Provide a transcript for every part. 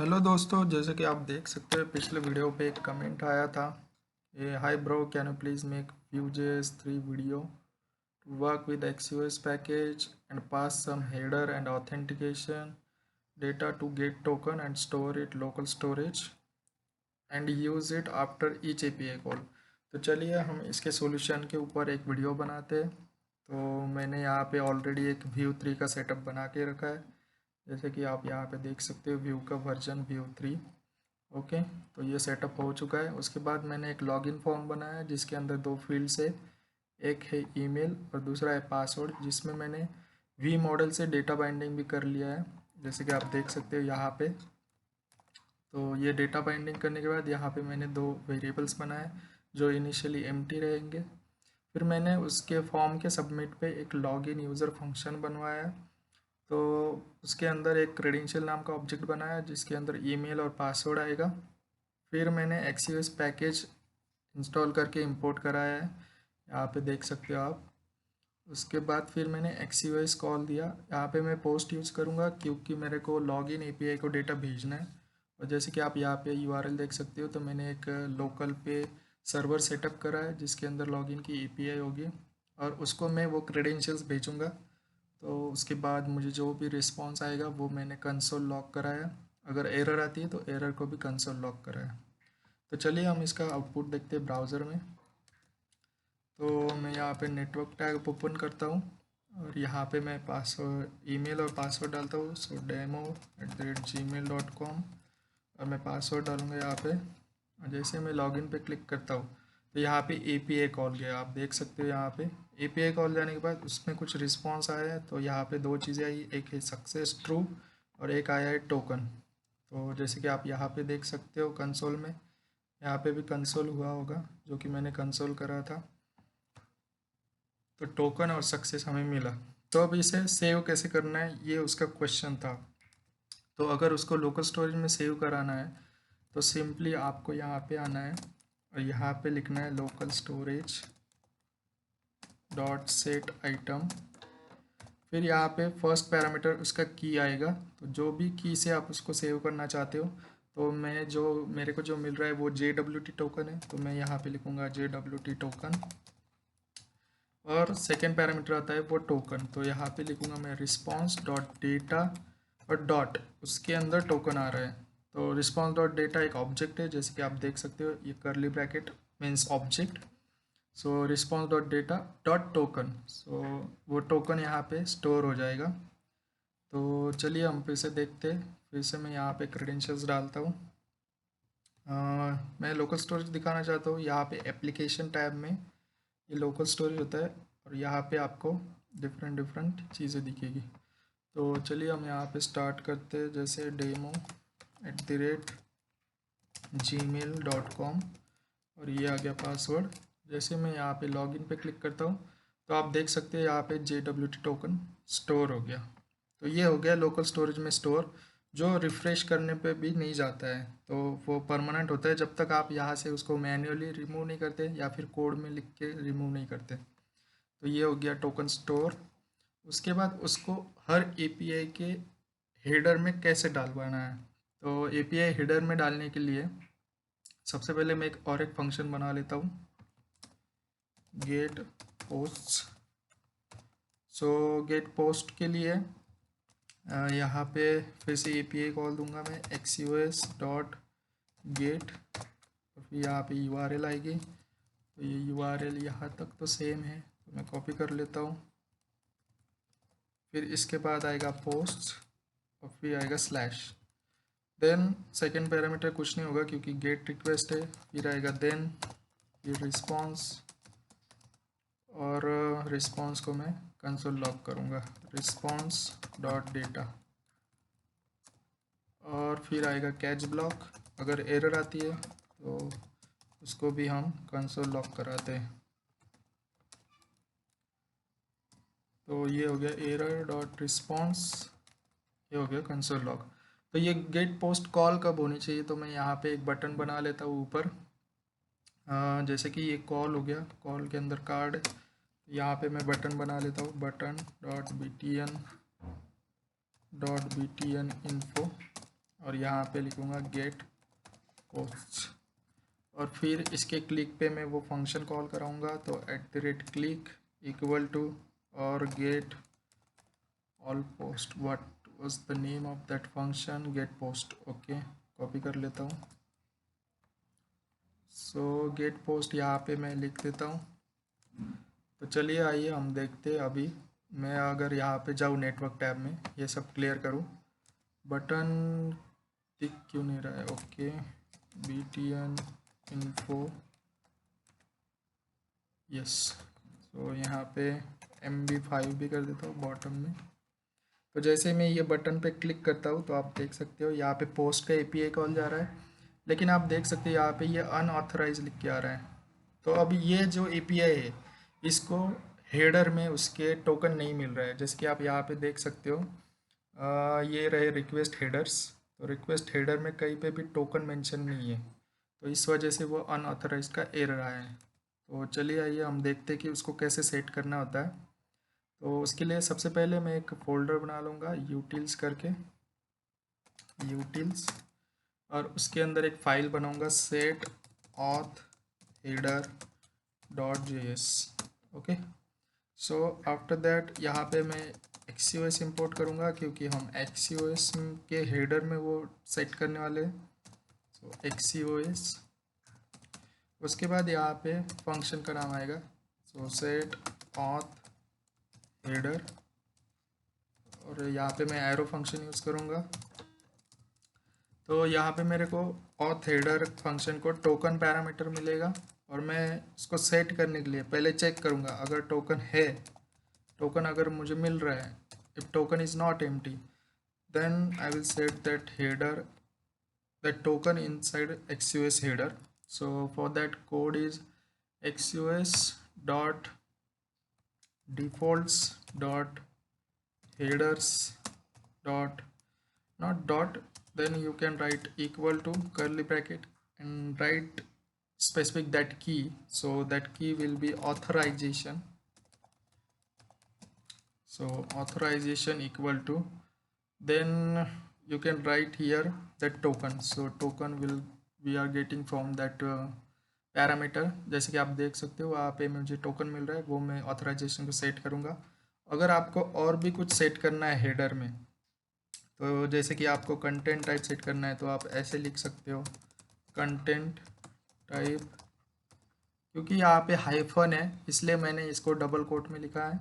Hello दोस्तों, जैसे कि आप देख सकते हैं पिछले वीडियो पे एक कमेंट आया था। ये hi bro, can you please make Vue.js 3 video to work with XUS package and pass some header and authentication data to get token and store it local storage and use it after each API call. तो चलिए हम इसके solution के ऊपर एक video बनाते हैं। तो मैंने यहाँ पे ऑलरेडी एक Vue 3 का सेटअप बना के रखा है, जैसे कि आप यहाँ पे देख सकते हो Vue का वर्जन Vue 3। ओके, तो ये सेटअप हो चुका है। उसके बाद मैंने एक लॉगिन फॉर्म बनाया है जिसके अंदर दो फील्ड्स है, एक है ईमेल और दूसरा है पासवर्ड, जिसमें मैंने वी मॉडल से डेटा बाइंडिंग भी कर लिया है, जैसे कि आप देख सकते हो यहाँ पे। तो ये डेटा बाइंडिंग करने के बाद यहाँ पे मैंने दो वेरिएबल्स बनाए जो इनिशियली एम्प्टी रहेंगे। फिर मैंने उसके फॉर्म के सबमिट पे एक लॉगिन यूज़र फंक्शन बनवाया। तो उसके अंदर एक क्रेडेंशियल नाम का ऑब्जेक्ट बनाया जिसके अंदर ईमेल और पासवर्ड आएगा। फिर मैंने XUS पैकेज इंस्टॉल करके इंपोर्ट कराया है, यहाँ पे देख सकते हो आप। उसके बाद फिर मैंने XUS कॉल दिया। यहाँ पे मैं पोस्ट यूज़ करूँगा क्योंकि मेरे को लॉगिन API को डेटा भेजना है। और जैसे कि आप यहाँ पे URL देख सकते हो, तो मैंने एक लोकल पे सर्वर सेटअप करा है जिसके अंदर लॉगिन की API होगी और उसको मैं वो क्रेडेंशियल्स भेजूँगा। तो उसके बाद मुझे जो भी रिस्पॉन्स आएगा वो मैंने कंसोल लॉग कराया। अगर एरर आती है तो एरर को भी कंसोल लॉग कराया। तो चलिए हम इसका आउटपुट देखते हैं ब्राउज़र में। तो मैं यहाँ पे नेटवर्क टैग ओपन करता हूँ और यहाँ पे मैं पासवर्ड, ईमेल और पासवर्ड डालता हूँ, सो demo@gmail.com, और मैं पासवर्ड डालूँगा यहाँ पे। और जैसे मैं लॉगिन पे क्लिक करता हूँ तो यहाँ पे API कॉल गया, आप देख सकते हो। यहाँ पे API कॉल जाने के बाद उसमें कुछ रिस्पॉन्स आया है। तो यहाँ पे दो चीज़ें आई, एक है सक्सेस ट्रू और एक आया है टोकन। तो जैसे कि आप यहाँ पे देख सकते हो कंसोल में, यहाँ पे भी कंसोल हुआ होगा जो कि मैंने कंसोल करा था। तो टोकन और सक्सेस हमें मिला। तो अब इसे सेव कैसे करना है, ये उसका क्वेश्चन था। तो अगर उसको लोकल स्टोरेज में सेव कराना है तो सिंपली आपको यहाँ पे आना है और यहाँ पे लिखना है local storage dot set item. फिर यहाँ पे फर्स्ट पैरामीटर उसका की आएगा, तो जो भी की से आप उसको सेव करना चाहते हो। तो मेरे को जो मिल रहा है वो JWT टोकन है, तो मैं यहाँ पे लिखूँगा JWT टोकन। और सेकेंड पैरामीटर आता है वो टोकन, तो यहाँ पे लिखूँगा मैं रिस्पॉन्स डॉट डेटा और डॉट उसके अंदर टोकन आ रहा है। तो रिस्पॉन्स डॉट डेटा एक ऑब्जेक्ट है, जैसे कि आप देख सकते हो, ये curly bracket means object. So response dot data dot token, so वो टोकन यहाँ पे स्टोर हो जाएगा। तो चलिए हम फिर से देखते हैं। फिर से मैं यहाँ पे क्रेडेंशियल्स डालता हूँ। मैं लोकल स्टोरेज दिखाना चाहता हूँ। यहाँ पे एप्लीकेशन टैब में ये लोकल स्टोरेज होता है और यहाँ पे आपको डिफरेंट डिफरेंट चीज़ें दिखेगी। तो चलिए हम यहाँ पे स्टार्ट करते हैं, जैसे demo@gmail.com और ये आ गया पासवर्ड। जैसे मैं यहाँ पे लॉगिन पे क्लिक करता हूँ तो आप देख सकते हैं यहाँ पे JWT टोकन स्टोर हो गया। तो ये हो गया लोकल स्टोरेज में स्टोर, जो रिफ़्रेश करने पे भी नहीं जाता है। तो वो परमानेंट होता है जब तक आप यहाँ से उसको मैन्युअली रिमूव नहीं करते या फिर कोड में लिख के रिमूव नहीं करते। तो ये हो गया टोकन स्टोर। उसके बाद उसको हर API के हेडर में कैसे डालवाना है। तो API हेडर में डालने के लिए सबसे पहले मैं एक फंक्शन बना लेता हूँ, गेट पोस्ट। सो गेट पोस्ट के लिए यहाँ पे फिर से API कॉल दूंगा मैं XUS डॉट गेट, फिर यहाँ पे URL आएगी। तो ये URL यहाँ तक तो सेम है, तो मैं कॉपी कर लेता हूँ। फिर इसके बाद आएगा पोस्ट और फिर आएगा स्लैश। देन सेकेंड पैरामीटर कुछ नहीं होगा क्योंकि गेट रिक्वेस्ट है। फिर आएगा देन फिर रिस्पॉन्स, और रिस्पॉन्स को मैं कंसोल लॉग करूँगा रिस्पॉन्स डॉट डेटा। और फिर आएगा कैच ब्लॉक, अगर एरर आती है तो उसको भी हम कंसोल लॉग कराते हैं। तो ये हो गया एरर डॉट रिस्पॉन्स, ये हो गया कंसोल लॉग। तो ये गेट पोस्ट कॉल कब होनी चाहिए, तो मैं यहाँ पे एक बटन बना लेता हूँ ऊपर। जैसे कि ये कॉल हो गया, कॉल के अंदर कार्ड, यहाँ पे मैं बटन बना लेता हूँ, बटन डॉट btn इन्फो। और यहाँ पे लिखूँगा गेट पोस्ट, और फिर इसके क्लिक पे मैं वो फंक्शन कॉल कराऊँगा। तो @click इक्वल टू और get all post, what was the name of that function, get post. Okay, copy कर लेता हूँ। सो गेट पोस्ट यहाँ पे मैं लिख देता हूँ। तो चलिए आइए हम देखते हैं। अभी मैं अगर यहाँ पे जाऊँ नेटवर्क टैब में, ये सब क्लियर करूँ, बटन टिक क्यों नहीं रहा है। Okay, btn info, yes. तो यहाँ पे MB5 भी कर देता हूँ बॉटम में। तो जैसे मैं ये बटन पे क्लिक करता हूँ तो आप देख सकते हो यहाँ पे पोस्ट का API कॉल जा रहा है, लेकिन आप देख सकते हो यहाँ पे ये अनऑथराइज लिख के आ रहा है। तो अभी ये जो API है, इसको हेडर में उसके टोकन नहीं मिल रहा है। जैसे कि आप यहाँ पे देख सकते हो, ये रहे रिक्वेस्ट हेडर्स। तो रिक्वेस्ट हेडर में कहीं पे भी टोकन मेंशन नहीं है, तो इस वजह से वो अनऑथराइज का एरर आया है। तो चलिए आइए हम देखते हैं कि उसको कैसे सेट करना होता है। तो उसके लिए सबसे पहले मैं एक फ़ोल्डर बना लूँगा यूटिल्स करके, यूटिल्स, और उसके अंदर एक फ़ाइल बनाऊँगा set auth header .js। Okay, so after that यहाँ पे मैं XCOS इंपोर्ट करूँगा, क्योंकि हम XCOS के हेडर में वो सेट करने वाले। सो XCOS, उसके बाद यहाँ पे फंक्शन का नाम आएगा, सो सेट ऑथ हेडर, और यहाँ पे मैं एरो फंक्शन यूज़ करूँगा। तो यहाँ पे मेरे को ऑथ हेडर फंक्शन को टोकन पैरामीटर मिलेगा, और मैं इसको सेट करने के लिए पहले चेक करूँगा अगर टोकन है, टोकन अगर मुझे मिल रहा है, if token is not empty, then I will set that header, that token inside XUS header. So for that code is XUS dot defaults dot headers dot, not dot, then you can write equal to curly bracket and write specific that key. So that key will be authorization. So authorization equal to, then you can write here that token. So token will we are getting from that parameter. जैसे कि आप देख सकते हो वहाँ पे मुझे token मिल रहा है, वो मैं ऑथराइजेशन को सेट करूँगा। अगर आपको और भी कुछ सेट करना है हेडर में, तो जैसे कि आपको कंटेंट टाइप सेट करना है, तो आप ऐसे लिख सकते हो कंटेंट टाइप, क्योंकि यहाँ पे हाइफन है इसलिए मैंने इसको डबल कोट में लिखा है।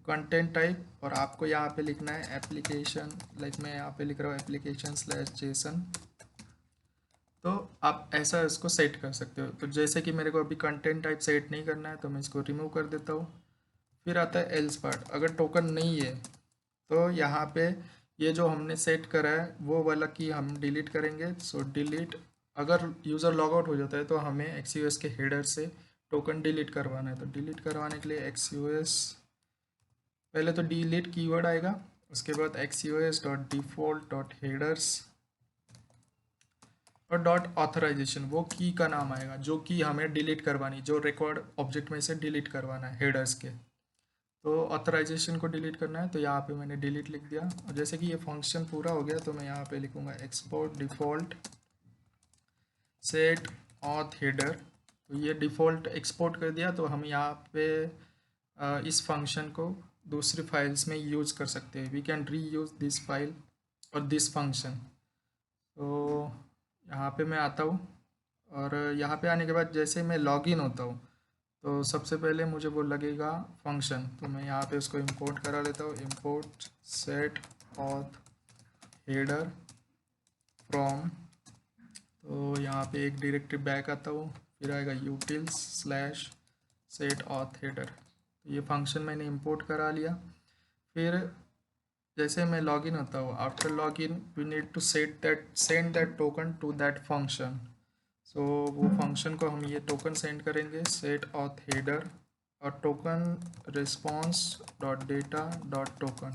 कंटेंट टाइप, और आपको यहाँ पे लिखना है एप्लीकेशन, लाइक मैं यहाँ पे लिख रहा हूँ application/json। तो आप ऐसा इसको सेट कर सकते हो। तो जैसे कि मेरे को अभी कंटेंट टाइप सेट नहीं करना है, तो मैं इसको रिमूव कर देता हूँ। फिर आता है एल्स पार्ट, अगर टोकन नहीं है तो यहाँ पे ये जो हमने सेट करा है वो वाला की हम डिलीट करेंगे। सो डिलीट, अगर यूज़र लॉग आउट हो जाता है तो हमें XUS के हेडर से टोकन डिलीट करवाना है। तो डिलीट करवाने के लिए XUS, पहले तो डिलीट कीवर्ड आएगा, उसके बाद XUS.default.headers और .authorization, वो की का नाम आएगा जो की हमें डिलीट करवानी, जो रिकॉर्ड ऑब्जेक्ट में से डिलीट करवाना है हेडर्स के। तो ऑथराइजेशन को डिलीट करना है, तो यहाँ पे मैंने डिलीट लिख दिया। और जैसे कि ये फंक्शन पूरा हो गया तो मैं यहाँ पे लिखूँगा export default set auth header. तो ये डिफ़ॉल्ट एक्सपोर्ट कर दिया, तो हम यहाँ पे इस फंक्शन को दूसरी फाइल्स में यूज़ कर सकते हैं। We can reuse this file और दिस फंक्शन। तो यहाँ पे मैं आता हूँ, और यहाँ पे आने के बाद जैसे मैं लॉगिन होता हूँ तो सबसे पहले मुझे वो लगेगा फंक्शन। तो मैं यहाँ पे उसको इंपोर्ट करा लेता हूँ, import set auth header from. तो यहाँ पे एक डायरेक्टरी बैक आता हूँ, फिर आएगा utils/set auth header। तो ये फंक्शन मैंने इंपोर्ट करा लिया। फिर जैसे मैं लॉगिन होता हूँ, after login we need to send that token to that function. So वो फंक्शन को हम ये टोकन सेंड करेंगे सेट ऑथ हेडर और token response dot data dot token.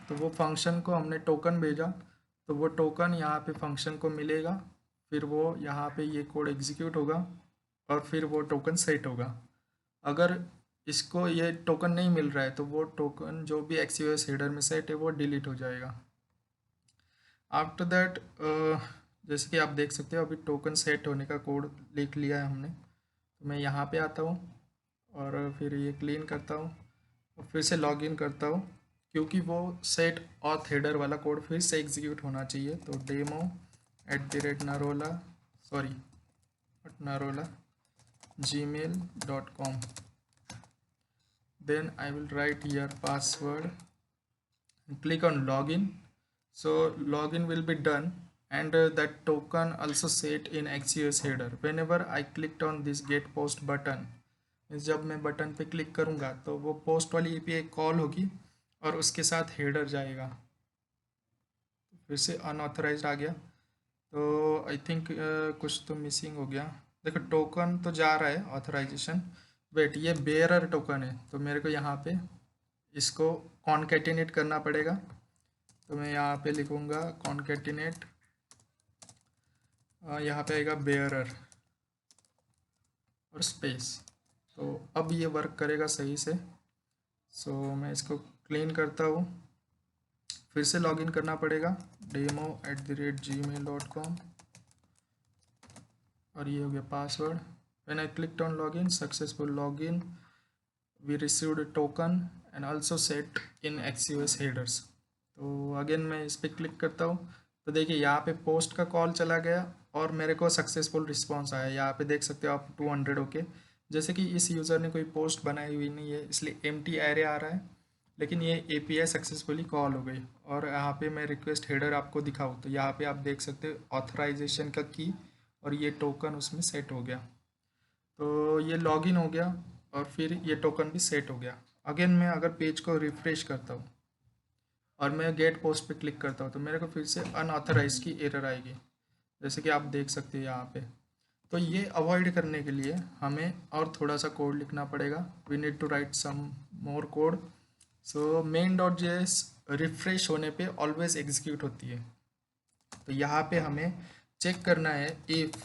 तो वो फंक्शन को हमने टोकन भेजा, तो वो टोकन यहाँ पे फंक्शन को मिलेगा, फिर वो यहाँ पे ये कोड एग्जीक्यूट होगा और फिर वो टोकन सेट होगा। अगर इसको ये टोकन नहीं मिल रहा है तो वो टोकन जो भी XUS हेडर में सेट है वो डिलीट हो जाएगा। आफ्टर दैट जैसे कि आप देख सकते हो अभी टोकन सेट होने का कोड लिख लिया है हमने। तो मैं यहाँ पे आता हूँ और फिर ये क्लीन करता हूँ और फिर से लॉगिन करता हूँ, क्योंकि वो सेट ऑथ हेडर वाला कोड फिर से एग्जीक्यूट होना चाहिए। तो demo@narola sorry narola gmail.com, then I will write here password and click on login. So login will be done, and that token also set in XUS header. Whenever I clicked on this get post button, जब मैं button पे click करूँगा तो वो post वाली API call होगी और उसके साथ हेडर जाएगा। फिर से अनऑथराइज्ड आ गया, तो आई थिंक कुछ तो मिसिंग हो गया। देखो टोकन तो जा रहा है ऑथराइजेशन, वेट ये बेयरर टोकन है, तो मेरे को यहाँ पे इसको कॉन्केटिनेट करना पड़ेगा। तो मैं यहाँ पे लिखूँगा कॉन्केटिनेट, यहाँ पे आएगा बेयरर और स्पेस। तो अब ये वर्क करेगा सही से। सो मैं इसको क्लीन करता हूँ, फिर से लॉगिन करना पड़ेगा demo@gmail.com और ये हो गया password. When I clicked on login, successful login, we received token and also set in XUS headers. तो अगेन मैं इस पर क्लिक करता हूँ, तो देखिए यहाँ पे पोस्ट का कॉल चला गया और मेरे को सक्सेसफुल रिस्पॉन्स आया। यहाँ पे देख सकते हो आप 200 ओके। जैसे कि इस यूज़र ने कोई पोस्ट बनाई हुई नहीं है, इसलिए एम्प्टी एरे आ रहा है, लेकिन ये API सक्सेसफुली कॉल हो गई। और यहाँ पे मैं रिक्वेस्ट हेडर आपको दिखाऊँ तो यहाँ पे आप देख सकते हो ऑथराइजेशन का की और ये टोकन उसमें सेट हो गया। तो ये लॉगिन हो गया और फिर ये टोकन भी सेट हो गया। अगेन मैं अगर पेज को रिफ्रेश करता हूँ और मैं गेट पोस्ट पे क्लिक करता हूँ तो मेरे को फिर से अनऑथराइज की एरर आएगी, जैसे कि आप देख सकते हैं यहाँ पे। तो ये अवॉइड करने के लिए हमें और थोड़ा सा कोड लिखना पड़ेगा। We need to write some more code. So main.js refresh होने पे ऑलवेज एग्जीक्यूट होती है। तो यहाँ पे हमें चेक करना है if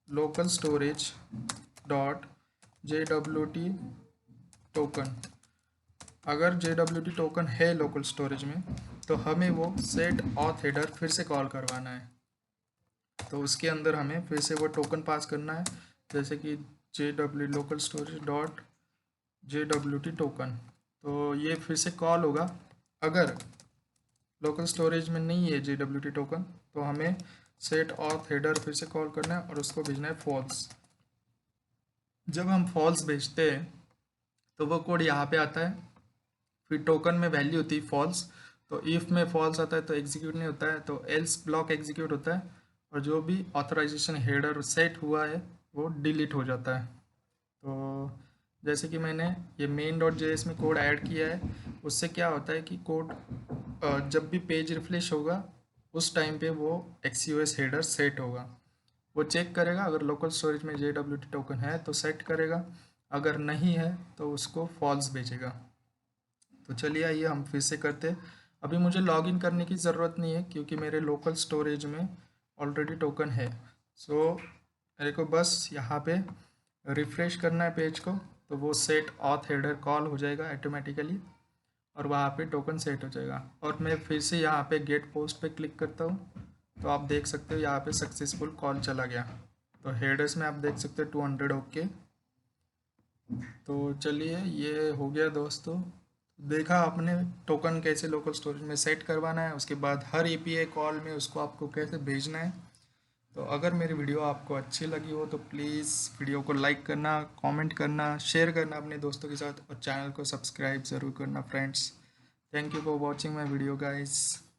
local storage dot JWT token, अगर JWT टोकन है लोकल स्टोरेज में तो हमें वो सेट ऑथ हेडर फिर से कॉल करवाना है। तो उसके अंदर हमें फिर से वो टोकन पास करना है, जैसे कि JW local storage dot JWT token. तो ये फिर से कॉल होगा। अगर लोकल स्टोरेज में नहीं है JWT टोकन तो हमें सेट ऑथ हेडर फिर से कॉल करना है और उसको भेजना है फॉल्स। जब हम फॉल्स भेजते हैं तो वो कोड यहाँ पे आता है, फिर टोकन में वैल्यू होती है फॉल्स। तो इफ़ में फॉल्स आता है तो एग्जीक्यूट नहीं होता है, तो एल्स ब्लॉक एग्जीक्यूट होता है और जो भी ऑथराइजेशन हेडर सेट हुआ है वो डिलीट हो जाता है। तो जैसे कि मैंने ये main.js में कोड ऐड किया है, उससे क्या होता है कि कोड जब भी पेज रिफ्रेश होगा उस टाइम पे वो XUS हेडर सेट होगा। वो चेक करेगा, अगर लोकल स्टोरेज में JWT टोकन है तो सेट करेगा, अगर नहीं है तो उसको फॉल्स भेजेगा। तो चलिए आइए हम फिर से करते। अभी मुझे लॉगिन करने की ज़रूरत नहीं है क्योंकि मेरे लोकल स्टोरेज में ऑलरेडी टोकन है। सो मेरे को बस यहाँ पे रिफ़्रेश करना है पेज को, तो वो सेट ऑथ हेडर कॉल हो जाएगा ऑटोमेटिकली और वहाँ पे टोकन सेट हो जाएगा। और मैं फिर से यहाँ पे गेट पोस्ट पे क्लिक करता हूँ तो आप देख सकते हो यहाँ पे सक्सेसफुल कॉल चला गया। तो हेडर्स में आप देख सकते हो 200 ओके। तो चलिए ये हो गया दोस्तों, देखा आपने टोकन कैसे लोकल स्टोरेज में सेट करवाना है, उसके बाद हर API कॉल में उसको आपको कैसे भेजना है। तो अगर मेरी वीडियो आपको अच्छी लगी हो तो प्लीज़ वीडियो को लाइक करना, कमेंट करना, शेयर करना अपने दोस्तों के साथ और चैनल को सब्सक्राइब ज़रूर करना friends. Thank you for watching my video guys.